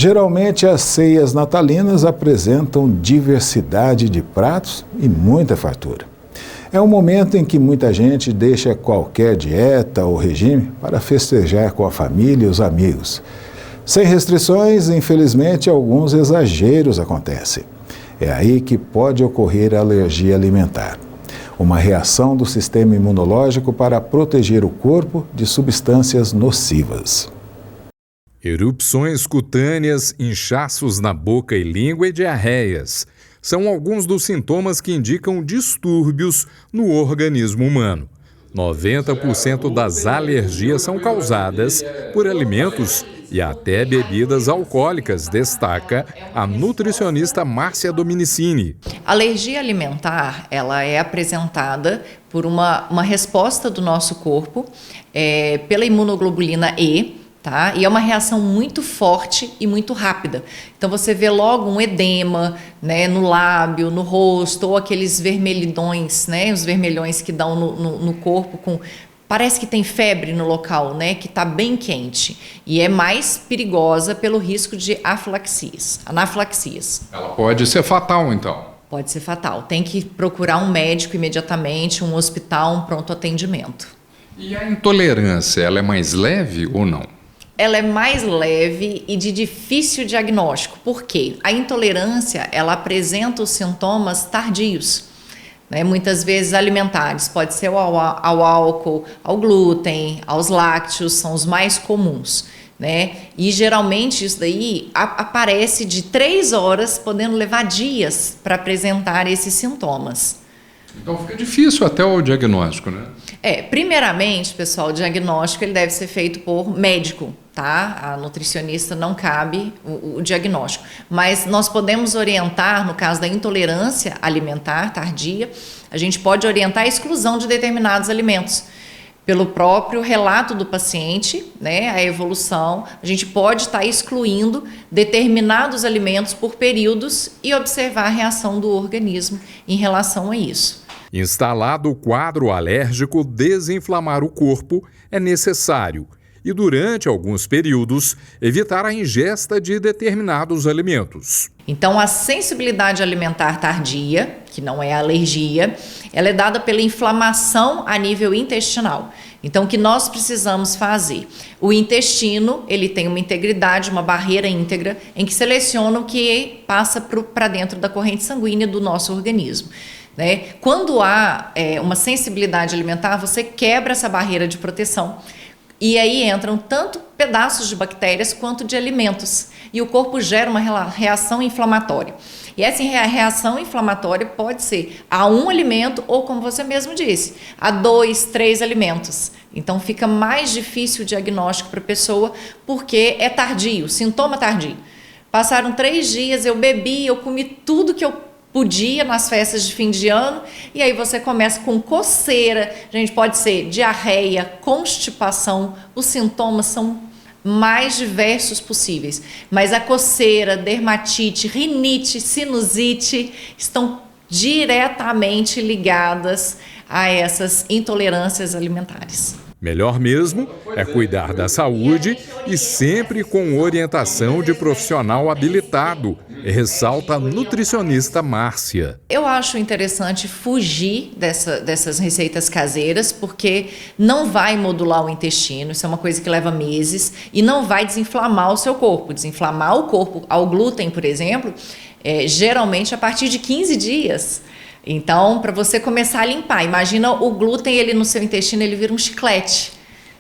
Geralmente, as ceias natalinas apresentam diversidade de pratos e muita fartura. É um momento em que muita gente deixa qualquer dieta ou regime para festejar com a família e os amigos. Sem restrições, infelizmente, alguns exageros acontecem. É aí que pode ocorrer a alergia alimentar, uma reação do sistema imunológico para proteger o corpo de substâncias nocivas. Erupções cutâneas, inchaços na boca e língua e diarreias são alguns dos sintomas que indicam distúrbios no organismo humano. 90% das alergias são causadas por alimentos e até bebidas alcoólicas, destaca a nutricionista Márcia Dominicini. A alergia alimentar, ela é apresentada por uma resposta do nosso corpo pela imunoglobulina E, tá? E é uma reação muito forte e muito rápida. Então você vê logo um edema, né, no lábio, no rosto, ou aqueles vermelhidões, né, os vermelhões que dão no corpo, parece que tem febre no local, né, que está bem quente. E é mais perigosa pelo risco de anafilaxias. Ela pode ser fatal, então? Pode ser fatal. Tem que procurar um médico imediatamente, um hospital, um pronto atendimento. E a intolerância, ela é mais leve ou não? Ela é mais leve e de difícil diagnóstico. Por quê? A intolerância, ela apresenta os sintomas tardios, né? Muitas vezes alimentares, pode ser ao álcool, ao glúten, aos lácteos, são os mais comuns, né? E geralmente isso daí aparece de 3 horas, podendo levar dias para apresentar esses sintomas. Então fica difícil até o diagnóstico, né? Primeiramente, pessoal, o diagnóstico ele deve ser feito por médico, tá? A nutricionista não cabe o diagnóstico. Mas nós podemos orientar, no caso da intolerância alimentar tardia, a gente pode orientar a exclusão de determinados alimentos. Pelo próprio relato do paciente, né, a evolução, a gente pode estar excluindo determinados alimentos por períodos e observar a reação do organismo em relação a isso. Instalado o quadro alérgico, desinflamar o corpo é necessário e, durante alguns períodos, evitar a ingesta de determinados alimentos. Então, a sensibilidade alimentar tardia, que não é alergia, ela é dada pela inflamação a nível intestinal. Então, o que nós precisamos fazer? O intestino, ele tem uma integridade, uma barreira íntegra, em que seleciona o que passa para dentro da corrente sanguínea do nosso organismo, né? Quando há uma sensibilidade alimentar, você quebra essa barreira de proteção. E aí entram tanto pedaços de bactérias quanto de alimentos. E o corpo gera uma reação inflamatória. E essa reação inflamatória pode ser a um alimento ou, como você mesmo disse, a 2, 3 alimentos. Então fica mais difícil o diagnóstico para a pessoa porque é tardio, sintoma tardio. Passaram 3 dias, eu bebi, eu comi tudo que eu podia nas festas de fim de ano, e aí você começa com coceira, gente, pode ser diarreia, constipação, os sintomas são mais diversos possíveis, mas a coceira, dermatite, rinite, sinusite estão diretamente ligadas a essas intolerâncias alimentares. Melhor mesmo é cuidar da saúde e sempre com orientação de profissional habilitado, ressalta a nutricionista Márcia. Eu acho interessante fugir dessas receitas caseiras, porque não vai modular o intestino, isso é uma coisa que leva meses, e não vai desinflamar o seu corpo. Desinflamar o corpo ao glúten, por exemplo, geralmente a partir de 15 dias. Então, para você começar a limpar, imagina o glúten, ele no seu intestino, ele vira um chiclete.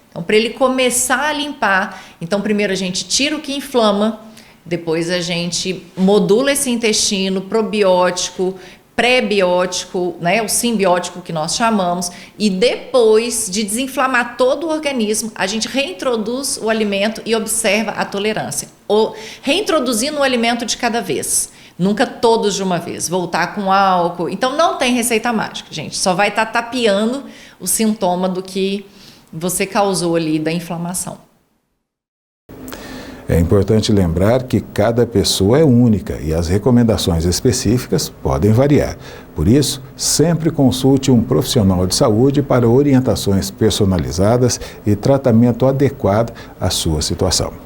Então, para ele começar a limpar, então primeiro a gente tira o que inflama, depois a gente modula esse intestino, probiótico, pré-biótico, né, o simbiótico que nós chamamos, e depois de desinflamar todo o organismo, a gente reintroduz o alimento e observa a tolerância. Ou reintroduzindo o alimento de cada vez. Nunca todos de uma vez, voltar com álcool. Então não tem receita mágica, gente. Só vai estar tapeando o sintoma do que você causou ali da inflamação. É importante lembrar que cada pessoa é única e as recomendações específicas podem variar. Por isso, sempre consulte um profissional de saúde para orientações personalizadas e tratamento adequado à sua situação.